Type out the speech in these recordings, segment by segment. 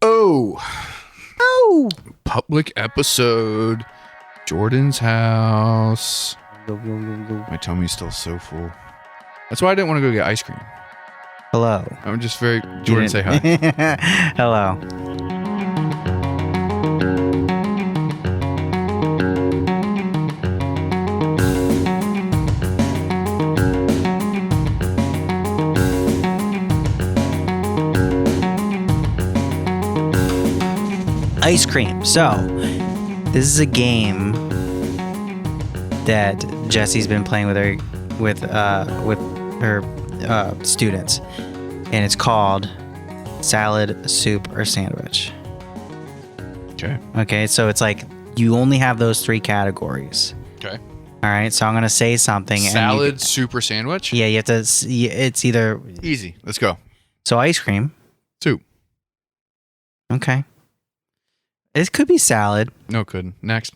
Oh, Oh. public episode. Jordan's house. Yo, yo, yo, yo. My tummy's still so full. That's why I didn't want to go get ice cream. Hello. I'm just very... Jordan, say hi. Hello. Ice cream. So, this is a game that Jessie's been playing with her students, and it's called salad, soup, or sandwich. Okay. Okay, so it's like you only have those three categories. Okay. All right, so I'm gonna say something. Salad, and soup, or sandwich? you have to. It's either Easy. Let's go. so ice cream. Soup. Okay. It could be salad. No, it couldn't. Next.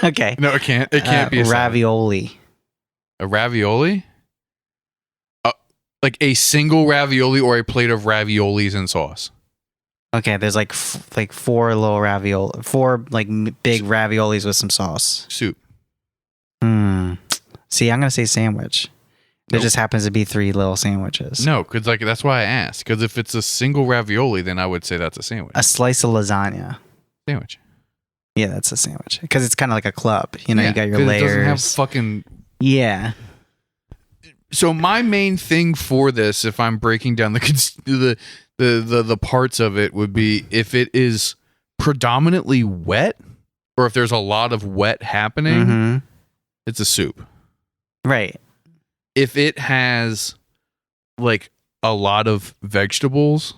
Okay. No, it can't. It can't be a salad. ravioli. A ravioli? Like a single ravioli or a plate of raviolis and sauce? Okay, there's like four little ravioli, four like big raviolis with some sauce. Soup. See, I'm gonna say sandwich. There Nope. just happens to be three little sandwiches. No, because like that's why I asked. Because if it's a single ravioli, then I would say that's a sandwich. A slice of lasagna. Sandwich. Yeah, that's a sandwich because it's kind of like a club. You know, Yeah, you got your 'cause layers. It doesn't have fucking... Yeah. So my main thing for this, if I'm breaking down the parts of it, would be if it is predominantly wet, or if there's a lot of wet happening, Mm-hmm. it's a soup. Right. If it has like a lot of vegetables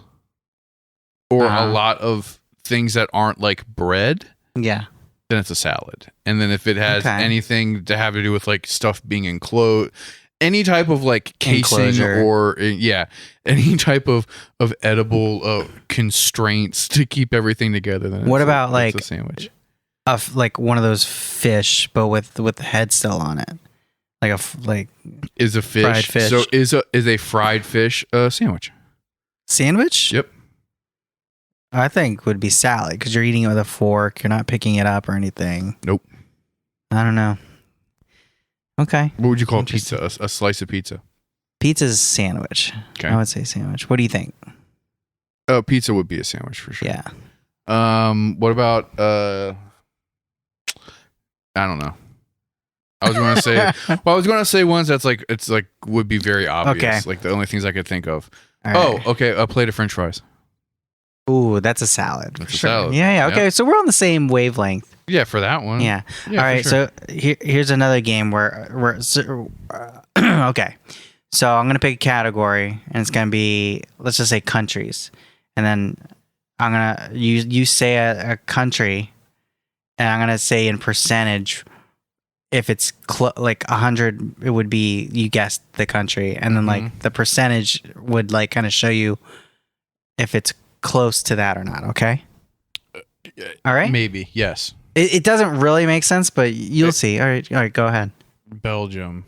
or a lot of things that aren't like bread, Yeah. then it's a salad. And then if it has Okay. anything to have to do with like stuff being enclosed, any type of like casing Enclosure. or any type of edible constraints to keep everything together, then What it's about, it's like, a sandwich? Like one of those fish, but with the head still on it, like Is a fish, fried fish. so is a fried fish a sandwich? sandwich. Yep. I think would be salad because you're eating it with a fork. You're not picking it up or anything. Nope. I don't know. Okay. What would you call Interesting. pizza? A slice of pizza. Pizza's a sandwich. Okay. I would say sandwich. What do you think? Oh, pizza would be a sandwich for sure. Yeah. What about I don't know. I was going to say I was going to say ones that's like it's like would be very obvious. Okay. Like the only things I could think of. All right. Oh, okay, a plate of French fries. Ooh, that's a salad. That's for a sure. salad. Yeah. Okay. Yep. So we're on the same wavelength. Yeah, for that one. Yeah. Yeah, All right. for sure. So here's another game where okay. So I'm gonna pick a category, and it's gonna be, let's just say, countries, and then I'm gonna you say a country, and I'm gonna say in percentage. If it's like 100, it would be you guessed the country, and then like the percentage would like kind of show you if it's close to that or not. Okay. All right. Maybe, yes. It doesn't really make sense, but you'll see. All right, go ahead. Belgium.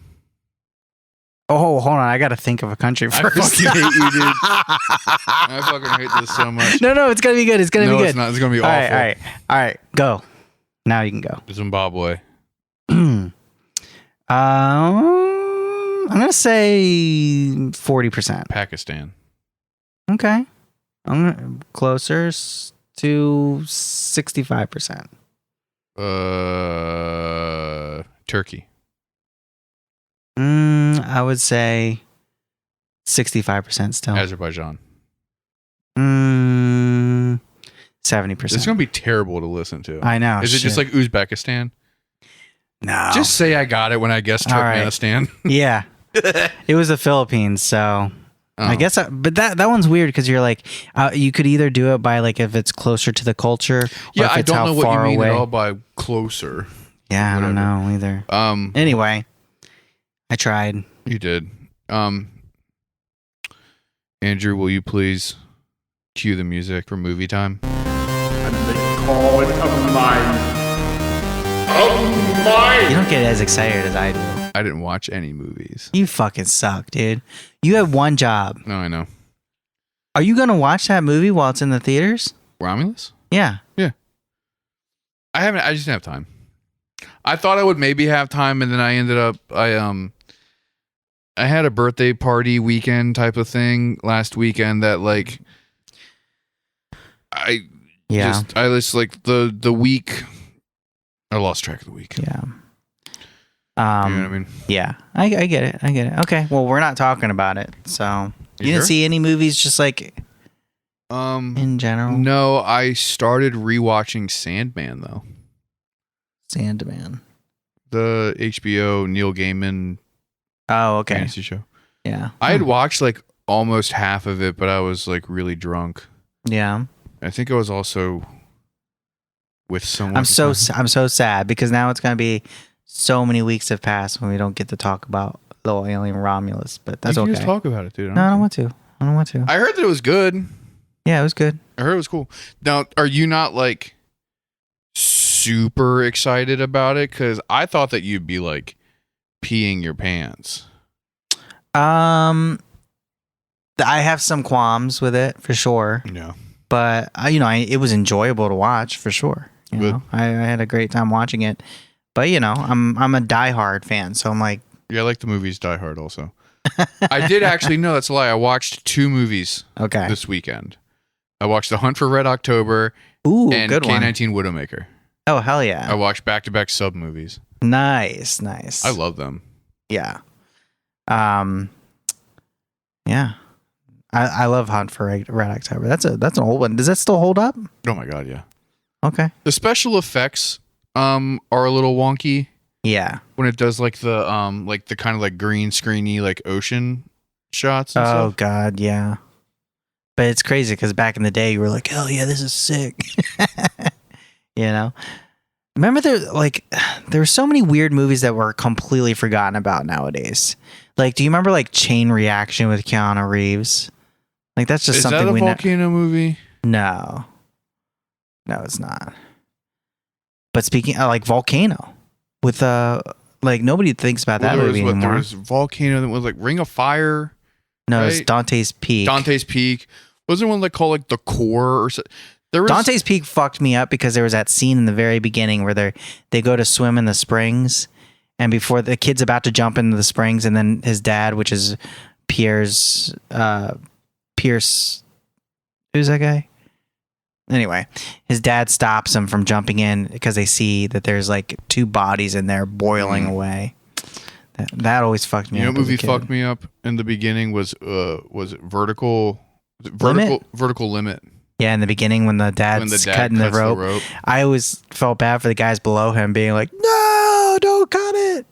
Oh, hold on. I got to think of a country I first. fucking hate you, dude. I fucking hate this so much. No, it's going to be good. It's going to No, be good. it's not. It's going to be All awful. right. All right. Go. Now you can go. Zimbabwe. I'm going to say 40%. Pakistan. Okay. Closer to 65%. Turkey. I would say 65% still. Azerbaijan. 70%. It's going to be terrible to listen to. I know. Is it just like Uzbekistan? No. Just say I got it when I guessed All right. Turkmenistan. Yeah. It was the Philippines, so I Oh. guess. But that one's weird because you're like, you could either do it by like if it's closer to the culture. Or Yeah, if I it's don't how know what far you mean away. at all by closer. Yeah, I don't know either. Anyway, I tried. You did. Andrew, will you please cue the music for movie time? And they call it a mine. You don't get as excited as I do. I didn't watch any movies. You fucking suck, dude. You have one job. No, I know. Are you gonna watch that movie while it's in the theaters? Romulus? Yeah. I just didn't have time. I thought I would maybe have time, and then I ended up I had a birthday party weekend type of thing last weekend that like I just like the week I lost track of the week. Yeah. You know what I mean? Yeah. I get it. I get it. Okay. Well, we're not talking about it. So you didn't sure? see any movies just like in general? No, I started rewatching Sandman though. Sandman. The HBO Neil Gaiman Oh, okay. fantasy show. Yeah. I had watched like almost half of it, but I was like really drunk. Yeah. I think I was also with someone. I'm so sad because now it's gonna be so many weeks have passed when we don't get to talk about little alien Romulus. But that's you can okay. just talk about it, dude. No, I don't want to. I don't want to. I heard that it was good. Yeah, it was good. I heard it was cool. Now, are you not like super excited about it? Because I thought that you'd be like peeing your pants. I have some qualms with it for sure, Yeah. but it was enjoyable to watch for sure. You Good. know, I had a great time watching it. But I'm a diehard fan, so I'm like, Yeah, I like the movies Die Hard also. I did actually, no, that's a lie. I watched 2 movies okay, this weekend. I watched The Hunt for Red October ooh, and good one. K-19 Widowmaker. Oh hell yeah, I watched back-to-back sub movies. nice. I love them. Yeah. Yeah. I love Hunt for Red October. That's an old one. Does that still hold up? Oh my god, yeah. Okay. The special effects are a little wonky Yeah. when it does like the kind of like green screeny like ocean shots and Oh stuff. god, yeah. But it's crazy because back in the day you were like, hell yeah, this is sick. Remember there were so many weird movies that were completely forgotten about nowadays. Like, do you remember like Chain Reaction with Keanu Reeves? Like that's just Is something that a we volcano movie? No, it's not. But speaking of like Volcano with like nobody thinks about that movie There anymore. was Volcano that was like Ring of Fire. No, it's right? Dante's Peak. Dante's Peak. Was there one like called like The Core or something? There was Dante's Peak fucked me up because there was that scene in the very beginning where they go to swim in the springs, and before the kid's about to jump into the springs, and then his dad, which is Pierce, who's that guy? Anyway, his dad stops him from jumping in because they see that there's like 2 bodies in there boiling away. That always fucked me You know up. what as a movie kid. fucked me up in the beginning was it Vertical Limit. Yeah, in the beginning when the dad's When the dad cutting the cuts rope, I always felt bad for the guys below him being like, "No, don't cut it."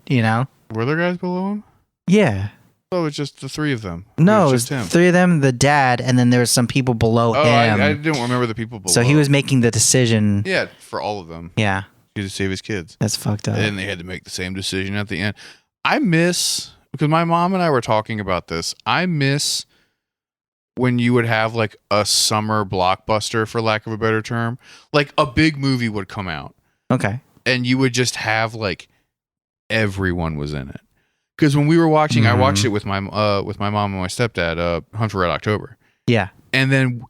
Were there guys below him? Yeah. Oh, it was just the 3 of them. No, it it was was just him. 3 of them, the dad, and then there was some people below Oh, him. I didn't remember the people below. So he was making the decision. Yeah, for all of them. Yeah, He had to save his kids. that's fucked up. And then they had to make the same decision at the end. I miss, because my mom and I were talking about this, I miss when you would have like a summer blockbuster, for lack of a better term. Like a big movie would come out Okay. and you would just have like everyone was in it. Because when we were watching, I watched it with my mom and my stepdad, Hunt for Red October. Yeah. And then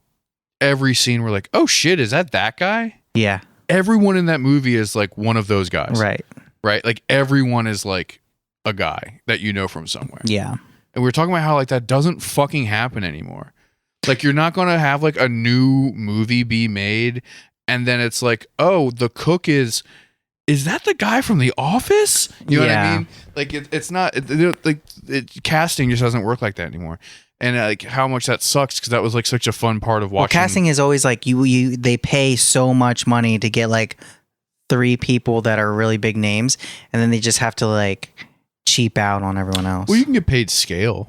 every scene we're like, oh shit, is that guy? Yeah. Everyone in that movie is like one of those guys. Right. Right? Like everyone is like a guy that you know from somewhere. Yeah. And we were talking about how like that doesn't fucking happen anymore. Like you're not going to have like a new movie be made and then it's like, oh, the cook is that the guy from The Office? You know what I mean? Like it's not casting just doesn't work like that anymore. And like how much that sucks because that was like such a fun part of watching. Well, casting is always like they pay so much money to get like 3 people that are really big names, and then they just have to like cheap out on everyone else. Well, you can get paid scale.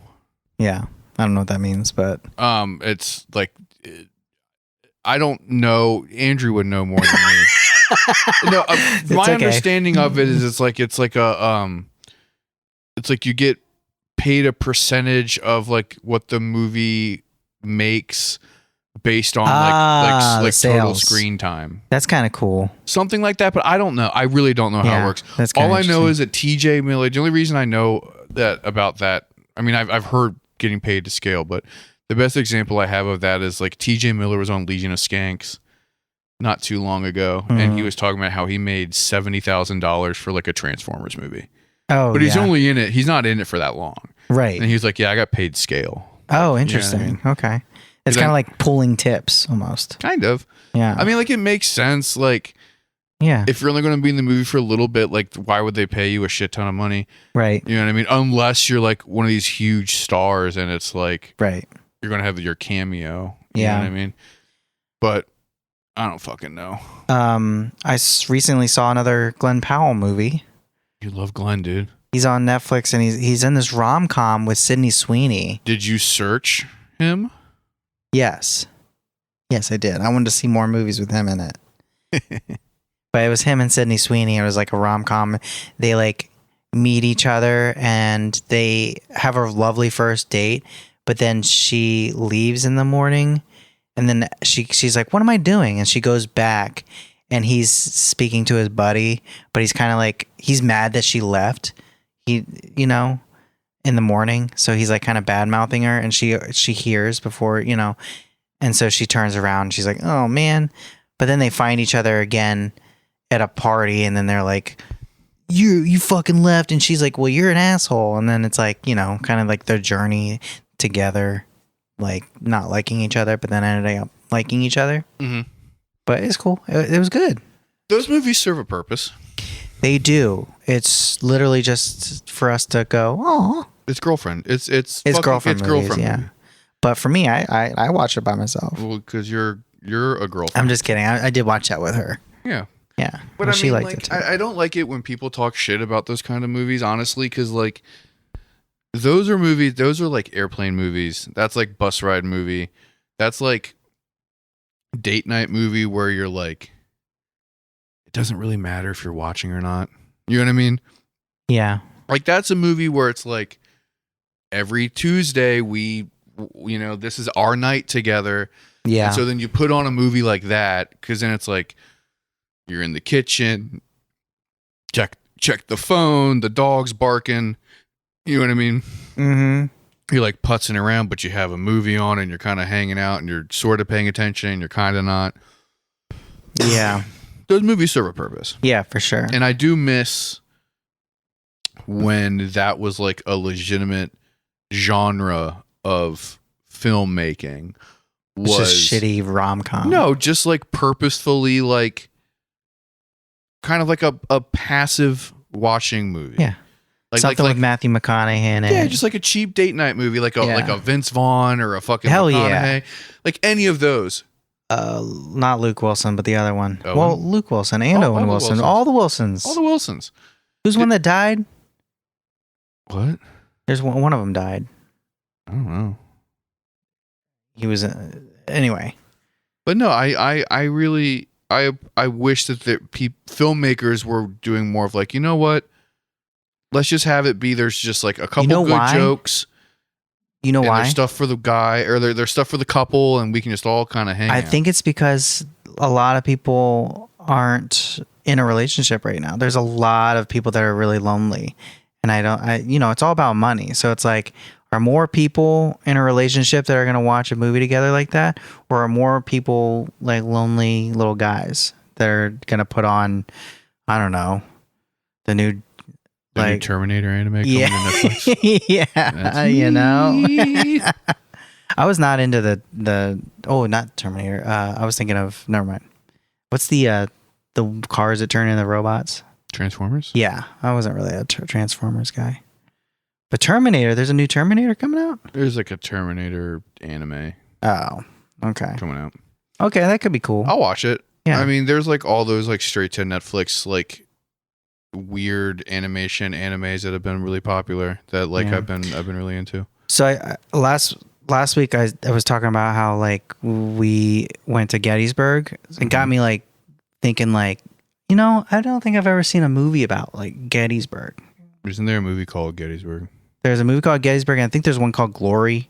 Yeah. I don't know what that means, but It's like I don't know. Andrew would know more than me. No, my okay. understanding of it is it's like you get paid a percentage of like what the movie makes based on the like total sales. screen time, that's kind of cool. something like that. But I don't know. I really don't know how Yeah, it works. that's All kinda I know interesting. is that TJ Miller. The only reason I know that about that, I mean, I've heard getting paid to scale, but the best example I have of that is like TJ Miller was on Legion of Skanks. not too long ago, and he was talking about how he made $70,000 for like a Transformers movie. Oh, But he's only in it. He's not in it for that long. right. And he was like, "Yeah, I got paid scale." Oh, interesting. You know what Okay. It's Then- kind of like pulling tips almost. Kind of. Yeah. I mean, like it makes sense. Like yeah. if you're only going to be in the movie for a little bit, like why would they pay you a shit ton of money? Right. You know what I mean? Unless you're like one of these huge stars, and it's like Right. you're going to have your cameo. You Yeah. know what I mean? But I don't fucking know. Recently saw another Glenn Powell movie. You love Glenn, dude. He's on Netflix and he's in this rom-com with Sydney Sweeney. Did you search him? Yes. Yes, I did. I wanted to see more movies with him in it. But it was him and Sydney Sweeney. It was like a rom-com. They like meet each other and they have a lovely first date, but then she leaves in the morning and then she's like, "What am I doing?" And she goes back and he's speaking to his buddy, but he's kind of like, he's mad that she left. In the morning. So he's like kind of bad mouthing her and she hears before, and so she turns around and she's like, "Oh man." But then they find each other again at a party and then they're like, you fucking left. And she's like, "Well, you're an asshole." And then it's like, kind of like their journey together, like not liking each other, but then ended up liking each other. Mm-hmm. But it's cool. It was good. Those movies serve a purpose. They do. It's literally just for us to go, "Oh, It's girlfriend. It's girlfriend movies, girlfriend yeah. movie. But for me, I watch it by myself. Well, because you're a girlfriend. I'm just kidding. I did watch that with her. Yeah. Yeah. But Well, I she mean, liked like, it too. I don't like it when people talk shit about those kind of movies, honestly, because like those are movies. Those are like airplane movies. That's like bus ride movie. That's like date night movie where you're like, it doesn't really matter if you're watching or not. You know what I mean? Yeah. Like that's a movie where it's like every Tuesday this is our night together. Yeah. And so then you put on a movie like that because then it's like you're in the kitchen, check the phone, the dog's barking. You know what I mean? Mm-hmm. You're like putzing around, but you have a movie on and you're kind of hanging out and you're sort of paying attention and you're kind of not. Yeah. Those movies serve a purpose. Yeah, for sure. And I do miss when that was like a legitimate genre of filmmaking. Was just shitty rom-com. No, just like purposefully, like kind of like a passive watching movie. Yeah. Something with Matthew McConaughey in it. Yeah, just like a cheap date night movie, like a Vince Vaughn or a fucking Hell McConaughey. yeah. Like any of those. Not Luke Wilson, but the other one. Owen? Well, Luke Wilson and All Owen the Wilson. Wilsons. All the Wilsons. All the Wilsons. Who's one that died? What? There's one of them died. I don't know. He was anyway. But no, I really wish that the filmmakers were doing more of like, you know what? Let's just have it be. There's just like a couple good jokes. You know and why? There's stuff for the guy, or there's stuff for the couple, and we can just all kind of hang out. I think it's because a lot of people aren't in a relationship right now. There's a lot of people that are really lonely, and it's all about money. So it's like, are more people in a relationship that are going to watch a movie together like that, or are more people like lonely little guys that are going to put on, I don't know, the new Terminator anime coming to Netflix. Yeah, I was not into not Terminator. I was thinking of, never mind. What's the cars that turn into robots? Transformers? Yeah, I wasn't really a Transformers guy. But Terminator, there's a new Terminator coming out? There's like a Terminator anime Oh, okay. coming out. Okay, that could be cool. I'll watch it. Yeah. I mean, there's like all those like straight to Netflix like weird animes that have been really popular that like Yeah. I've been really into. So I last week I was talking about how like we went to Gettysburg. It got me like thinking like, I don't think I've ever seen a movie about like Gettysburg. Isn't there a movie called Gettysburg? There's a movie called Gettysburg, and I think there's one called Glory,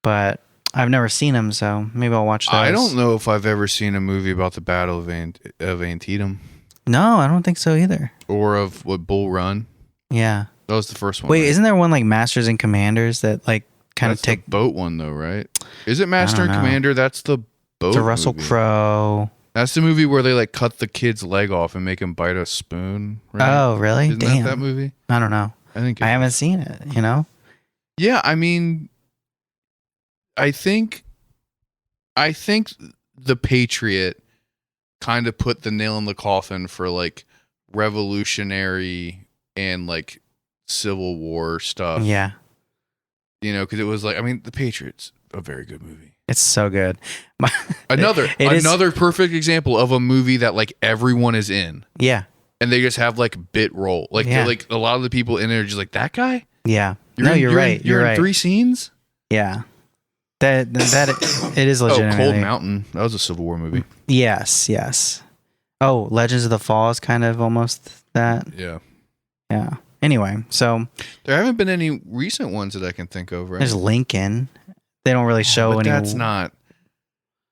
but I've never seen them, so maybe I'll watch those. I don't know if I've ever seen a movie about the Battle of Antietam No, I don't think so either. or of Bull Run. Yeah. That was the first one. Wait, right? isn't there one like Masters and Commanders that like kind of That's take the boat one though, right? Is it Master and know. Commander? That's the boat. the Russell movie. Crowe? That's the movie where they like cut the kid's leg off and make him bite a spoon. Right? Oh, really? Isn't Damn. that movie? I don't know. I think I haven't seen it, you know? Yeah, I mean, I think the Patriot kind of put the nail in the coffin for like revolutionary and like Civil War stuff. Yeah. You know, because it was like, I mean, the Patriot's a very good movie. It's so good. Another It is- perfect example of a movie that like everyone is in, Yeah. and they just have like bit role. Like Yeah. they're like a lot of the people in it are just like that guy. Yeah. You're No, in- you're in- right. You're You're in right. 3 scenes. Yeah. That it is Oh, legitimately. Cold Mountain. That was a Civil War movie. Yes, yes. Oh, Legends of the Fall is kind of almost that. Yeah. Yeah. Anyway, so There haven't been any recent ones that I can think of, right? there's Lincoln. They don't really show but any. that's not.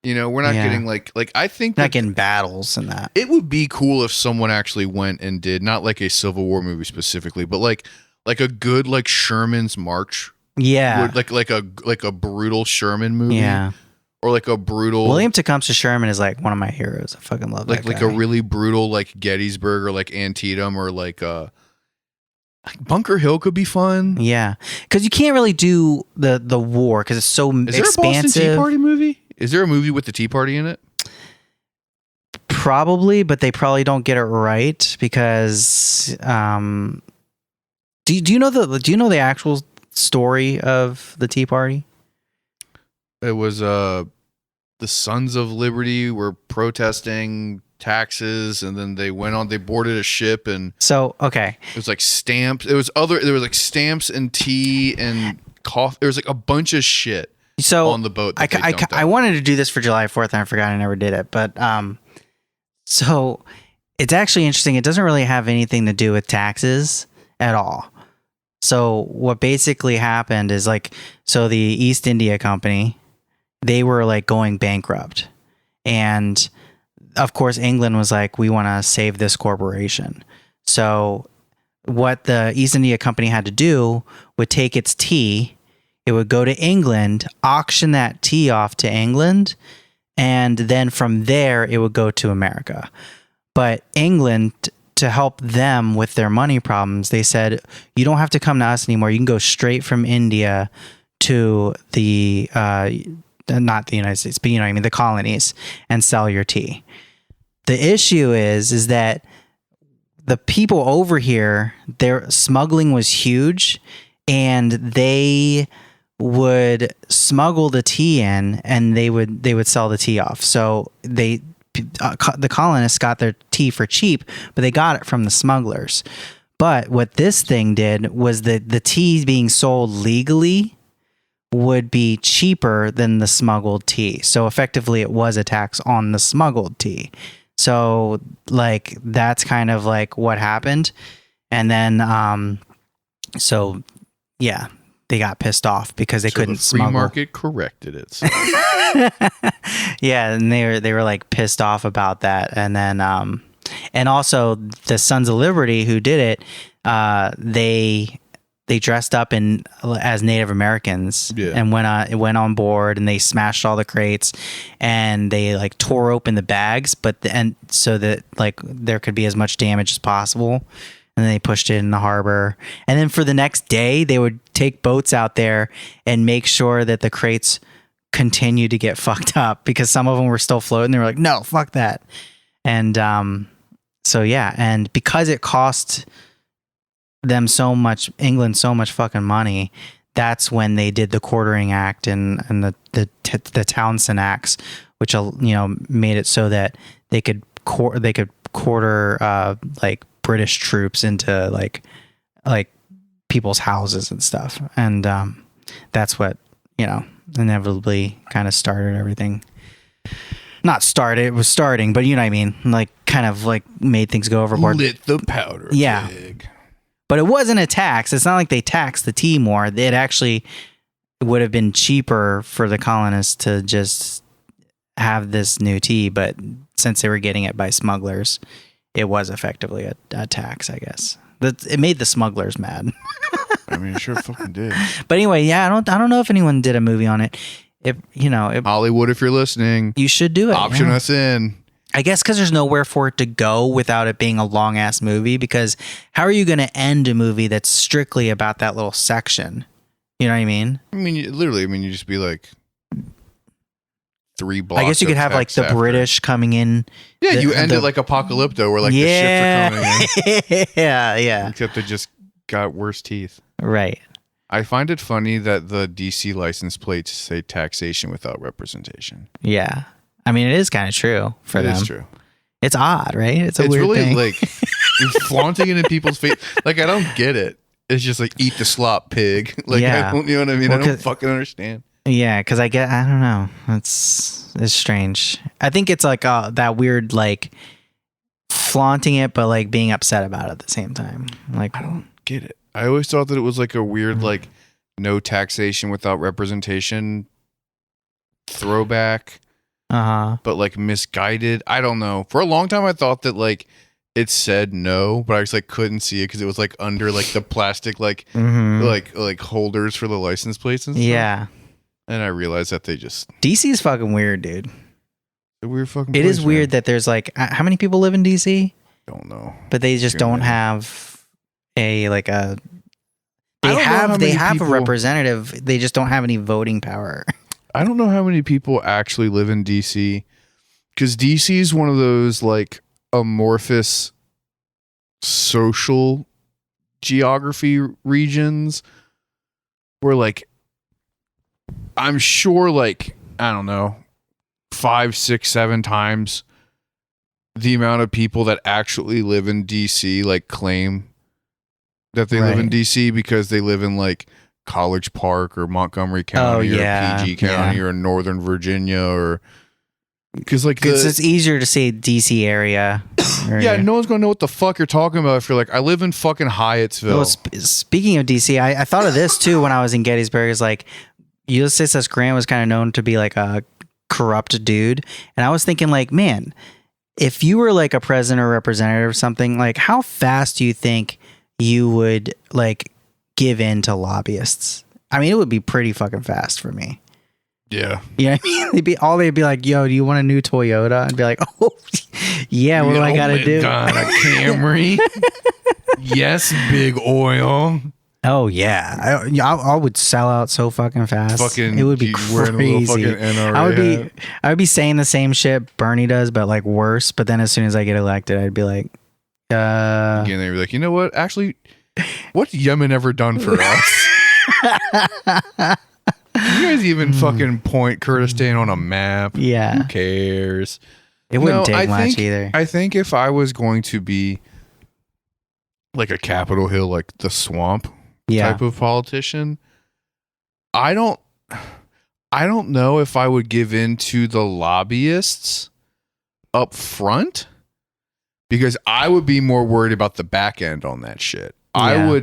You know, we're not Yeah. getting like I think not that getting battles and that. it would be cool if someone actually went and did not like a Civil War movie specifically, but like a good like Sherman's March, Yeah. would, like a brutal Sherman movie, Yeah. or like a brutal William Tecumseh Sherman is like one of my heroes. I fucking love that like guy. a really brutal like Gettysburg or like Antietam or like Bunker Hill could be fun. Yeah, because you can't really do the war because it's so Is there a Boston Tea expansive. Party movie? Is there a movie with the Tea Party in it? Probably, but they probably don't get it right because do you know the actual story of the Tea Party? It was the Sons of Liberty were protesting taxes, and then they boarded a ship, and So okay, it was like stamps. There was like stamps and tea and coffee. There was like a bunch of shit so on the boat. That they dumped I out. wanted to do this for July 4th and I forgot I never did it, but so it's actually interesting. It doesn't really have anything to do with taxes at all. So what basically happened is like, so the East India Company, they were like going bankrupt, and of course England was like, we want to save this corporation. So what the East India Company had to do would take its tea, it would go to England, auction that tea off to England, and then from there it would go to America. But England, to help them with their money problems, they said, you don't have to come to us anymore. You can go straight from India to the not the United States, but you know what I mean, the colonies, and sell your tea. The issue is that the people over here, their smuggling was huge, and they would smuggle the tea in, and they would sell the tea off. So the colonists got their tea for cheap, but they got it from the smugglers. But what this thing did was that the tea being sold legally would be cheaper than the smuggled tea. So effectively it was a tax on the smuggled tea. So like that's kind of like what happened. And then so yeah, they got pissed off because they couldn't the free smuggle. market corrected it. Yeah, and they were like pissed off about that. And then and also the Sons of Liberty who did it, they dressed up as Native Americans, Yeah. and went on board, and they smashed all the crates, and they like tore open the bags, and so that like there could be as much damage as possible. And then they pushed it in the harbor. And then for the next day, they would take boats out there and make sure that the crates continue to get fucked up because some of them were still floating. They were like, no, fuck that. And so yeah, and because it cost them so much, England so much fucking money, that's when they did the Quartering Act and the Townshend Acts, which made it so that they could quarter like British troops into like people's houses and stuff, and that's what inevitably kind of started everything. Not started, it was starting, but you know what I mean, like kind of like made things go overboard. Lit the powder. Yeah. keg. But it wasn't a tax. It's not like they taxed the tea more. It actually would have been cheaper for the colonists to just have this new tea, but since they were getting it by smugglers, it was effectively a tax, I guess. It made the smugglers mad. I mean, it sure fucking did. But anyway, yeah, I don't know if anyone did a movie on it. If Hollywood, if you're listening, you should do it. option yeah. us in. I guess because there's nowhere for it to go without it being a long ass movie. Because how are you going to end a movie that's strictly about that little section? You know what I mean? I mean, you just be like 3 blocks. I guess you could have like the British coming in. Yeah, you end it like Apocalypto, where like the ships are coming in. yeah. Except they just got worse teeth. Right. I find it funny that the DC license plates say taxation without representation. Yeah. I mean, it is kind of true for them. It is true. It's odd, right? It's It's weird really thing. like you're flaunting it in people's face. Like, I don't get it. It's just like, eat the slop, pig. Like, Yeah. I don't, you know what I mean? Well, I don't fucking understand. Yeah, because I don't know. It's strange. I think it's like that weird like flaunting it, but like being upset about it at the same time. Like, I don't get it. I always thought that it was like a weird, like, no taxation without representation throwback, but like misguided. I don't know. For a long time, I thought that like it said no, but I just like couldn't see it because it was like under like the plastic like holders for the license plates and stuff. Yeah. And I realized that they just DC is fucking weird, dude. a weird fucking. It place, is weird man. that there's like how many people live in DC, Don't know. but they just Too don't many. have a like a. I They don't know how have many a people- representative. They just don't have any voting power. I don't know how many people actually live in DC, because DC is one of those like amorphous social geography regions where like I'm sure like I don't know 5, 6, 7 times the amount of people that actually live in DC like claim that they live in Right. DC because they live in like College Park or Montgomery County yeah, or PG County yeah. or Northern Virginia or because like Because it's easier to say DC area. or- yeah, no one's gonna know what the fuck you're talking about if you're like I live in fucking Hyattsville. Well, speaking of DC, I thought of this too when I was in Gettysburg. Is like Ulysses S. Grant was kind of known to be like a corrupt dude, and I was thinking like, man, if you were like a president or representative or something, like how fast do you think you would like give in to lobbyists? I mean, it would be pretty fucking fast for me. Yeah. You know what I mean? They'd be like, yo, do you want a new Toyota? I'd be like, oh, yeah, what do I got to do? Got a Camry. Yes, big oil. Oh, yeah. I would sell out so fucking fast. Fucking, it would be you wearing a little crazy. fucking NRA I would be saying the same shit Bernie does, but like worse. But then as soon as I get elected, I'd be like, Again, they'd be like, you know what? Actually, what's Yemen ever done for us? You guys even fucking point Kurdistan on a map? yeah. Who cares? It wouldn't No, take much think, either. I think if I was going to be like a Capitol Hill, like the swamp Yeah. type of politician, I don't know if I would give in to the lobbyists up front because I would be more worried about the back end on that shit. Yeah.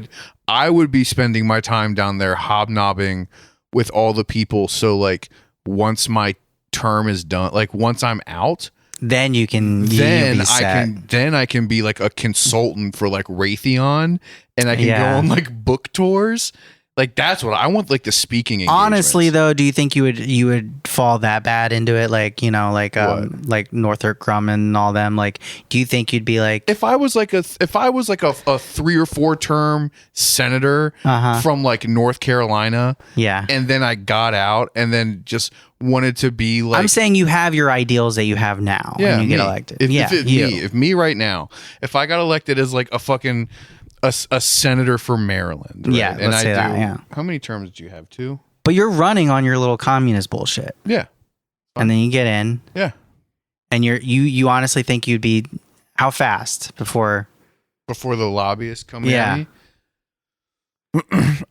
I would be spending my time down there hobnobbing with all the people. So like once my term is done, like once I'm out, Then you can. then you'll be set. I can be like a consultant for like Raytheon, and I can Yeah. go on like book tours. Like that's what I want. Like the speaking. Engagements. Honestly, though, do you think you would fall that bad into it? Like like Northrop Grumman and all them. Like, do you think you'd be like, if I was like a 3 or 4 term senator Uh-huh. from like North Carolina, yeah? and then I got out and then just wanted to be like, I'm saying you have your ideals that you have now. yeah, when you get me. elected. If me right now, if I got elected as like a fucking a senator for Maryland, right? Yeah, and let's say that, yeah. How many terms do you have? 2? But you're running on your little communist bullshit, Yeah, and then you get in, yeah. and you honestly think you'd be how fast before? Before the lobbyists come Yeah. at me.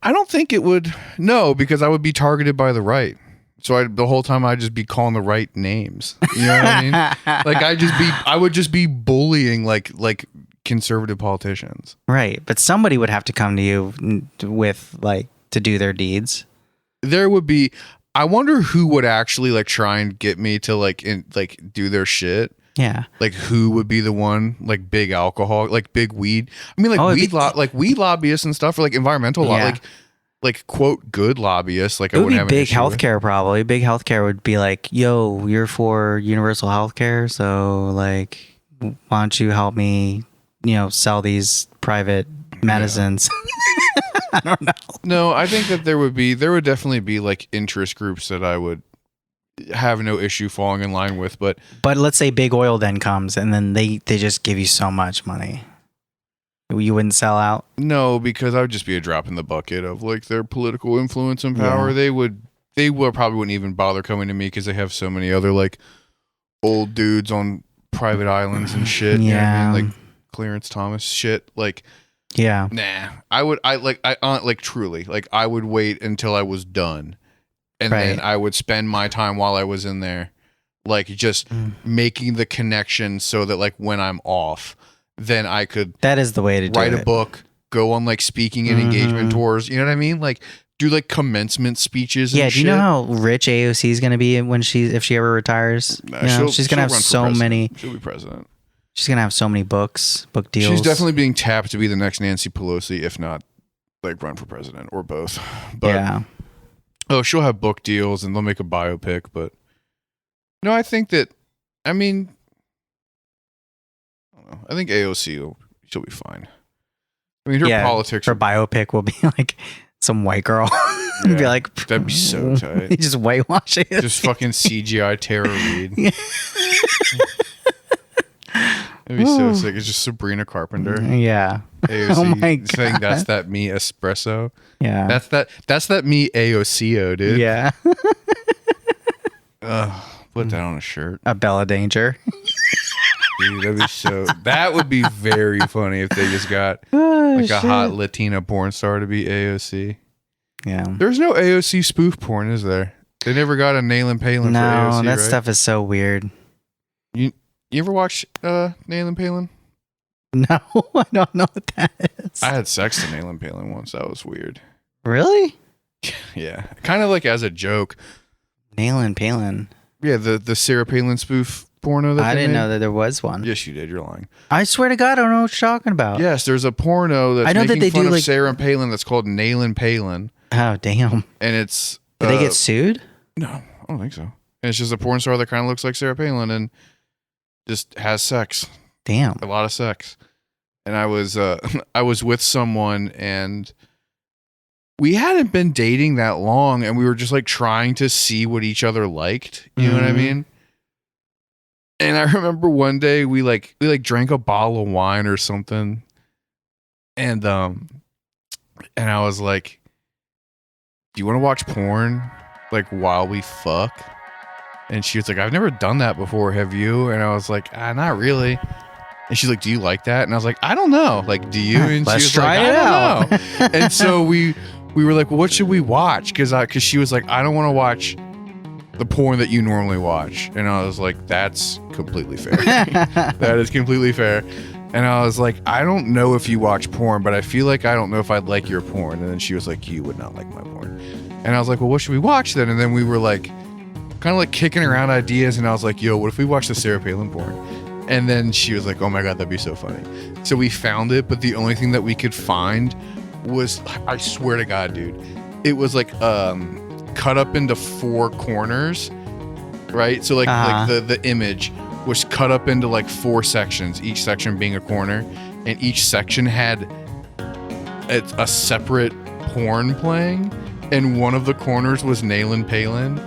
I don't think it would. No, because I would be targeted by the right. So the whole time I'd just be calling the right names. You know what I mean? Like I would just be bullying like conservative politicians. Right, but somebody would have to come to you with like to do their deeds. There would be. I wonder who would actually like try and get me to like do their shit. Yeah. Like who would be the one? Like big alcohol, like big weed. I mean, like Oh, it'd weed, be- like weed lobbyists and stuff, or like environmental law. Yeah. Like like quote good lobbyists. Like It I would wouldn't be have an big issue with. healthcare probably. Big healthcare would be like, yo, you're for universal healthcare, so like, why don't you help me, sell these private medicines? I don't know. No, I think that there would definitely be like interest groups that I would have no issue falling in line with, but Let's say big oil then comes and then they just give you so much money. You wouldn't sell out? no, because I would just be a drop in the bucket of like their political influence and power. Yeah. They probably wouldn't even bother coming to me because they have so many other like old dudes on private islands and shit. You know what I mean? Like Clarence Thomas shit. Like, Yeah. nah, truly, like I would wait until I was done, and Right. then I would spend my time while I was in there, like just making the connection so that like when I'm off, then I could That is the way to do write it. a book, go on like speaking and engagement tours. You know what I mean? Like do like commencement speeches. And Yeah, do shit. you know how rich AOC is going to be if she ever retires? Nah, She's going to have run for so president. many. She'll be president. She's going to have so many book deals. She's definitely being tapped to be the next Nancy Pelosi, if not like run for president or both. But yeah. oh, she'll have book deals and they'll make a biopic. But no, I think that, I mean, I don't know. I think AOC she'll be fine. I mean, her politics Her biopic will be like some white girl. It'd be Yeah, like that'd be so tight. They just whitewash it. just fucking CGI Tara Reid. It'd be so sick. It's just Sabrina Carpenter. Yeah. AOC Oh my saying God. that's that me espresso. Yeah. That's that me AOCO, dude. Yeah. Put that on a shirt. A Bella Danger. Dude, that would be very funny if they just got Oh, like a hot Latina porn star to be AOC. Yeah. There's no AOC spoof porn, is there? They never got a Nayland Palin No, for AOC, that right? stuff is so weird. You ever watch Nayland Palin? No, I don't know what that is. I had sex to Nayland Palin once. That was weird. Really? Yeah. Kind of like as a joke. Nayland Palin. Yeah, the Sarah Palin spoof porno that I they didn't made. know that there was one. Yes, you did. You're lying. I swear to God, I don't know what you're talking about. Yes, there's a porno that's I know that making they fun do, of like- Sarah Palin that's called Nayland Palin. Oh, damn. And it's... Did they get sued? No, I don't think so. And it's just a porn star that kind of looks like Sarah Palin and just has sex. Damn. A lot of sex. And I was I was with someone and we hadn't been dating that long and we were just like trying to see what each other liked. You know what I Mhm. mean? And I remember one day we drank a bottle of wine or something. And I was like, do you want to watch porn like while we fuck? And she was like, I've never done that before. Have you? And I was like, not really. And she's like, do you like that? And I was like, I don't know. Like, do you? And Let's she was try like, it I don't out. know. And so we were like, well, what should we watch? Because she was like, I don't want to watch the porn that you normally watch. And I was like, that's completely fair. That is completely fair. And I was like, I don't know if you watch porn, but I feel like I don't know if I'd like your porn. And then she was like, you would not like my porn. And I was like, well, what should we watch then? And then we were like, kind of like kicking around ideas. And I was like, yo, what if we watch the Sarah Palin porn? And then she was like, oh my God, that'd be so funny. So we found it, but the only thing that we could find was, I swear to God, dude, it was like cut up into 4 corners, right? So like the image was cut up into like 4 sections, each section being a corner, and each section had a separate porn playing, and one of the corners was Nayland Palin.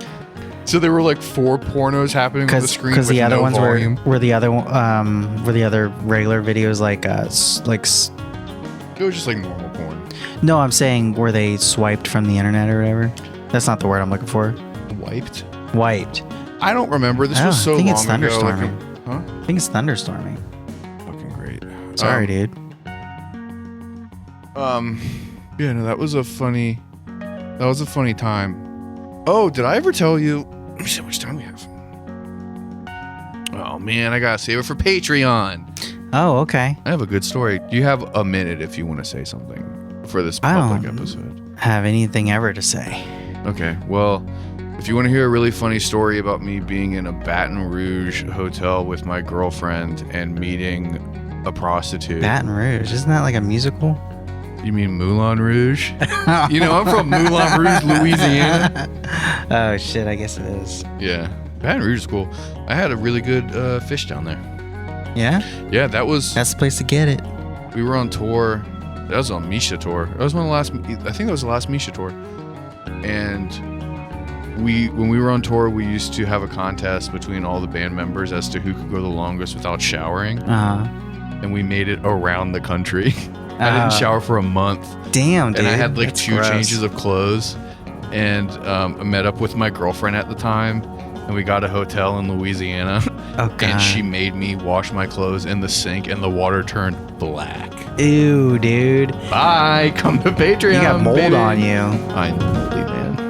So there were like 4 pornos happening on the screen because with the other no ones volume. were the other regular videos like It was just like normal porn. no, I'm saying were they swiped from the internet or whatever? That's not the word I'm looking for. Wiped? Wiped. I don't remember. This was so I think long it's ago. thunderstorming. Huh? I think it's thunderstorming. Fucking great. Sorry, dude. Yeah, no, that was a funny time. Oh, did I ever tell you? Let me see how much time we have. Oh man, I gotta save it for Patreon. Oh, okay. I have a good story. Do you have a minute if you want to say something for this I public don't episode? Have anything ever to say? Okay, well, if you want to hear a really funny story about me being in a Baton Rouge hotel with my girlfriend and meeting a prostitute. Baton Rouge, isn't that like a musical? You mean Moulin Rouge? You know, I'm from Moulin Rouge, Louisiana. Oh shit, I guess it is. Yeah, Baton Rouge is cool. I had a really good fish down there. Yeah, Yeah, that's that's the place to get it. we were on tour. That was on Misha tour. That was one of the last. I think that was the last Misha tour. And when we were on tour, we used to have a contest between all the band members as to who could go the longest without showering. And we made it around the country. I didn't shower for a month. Damn, dude. And I had like That's 2 gross. changes of clothes. And I met up with my girlfriend at the time. And we got a hotel in Louisiana. Oh god. And she made me wash my clothes in the sink, and the water turned black. Ew, dude. Bye. Come to Patreon. You got mold baby. on you. I'm moldy, man.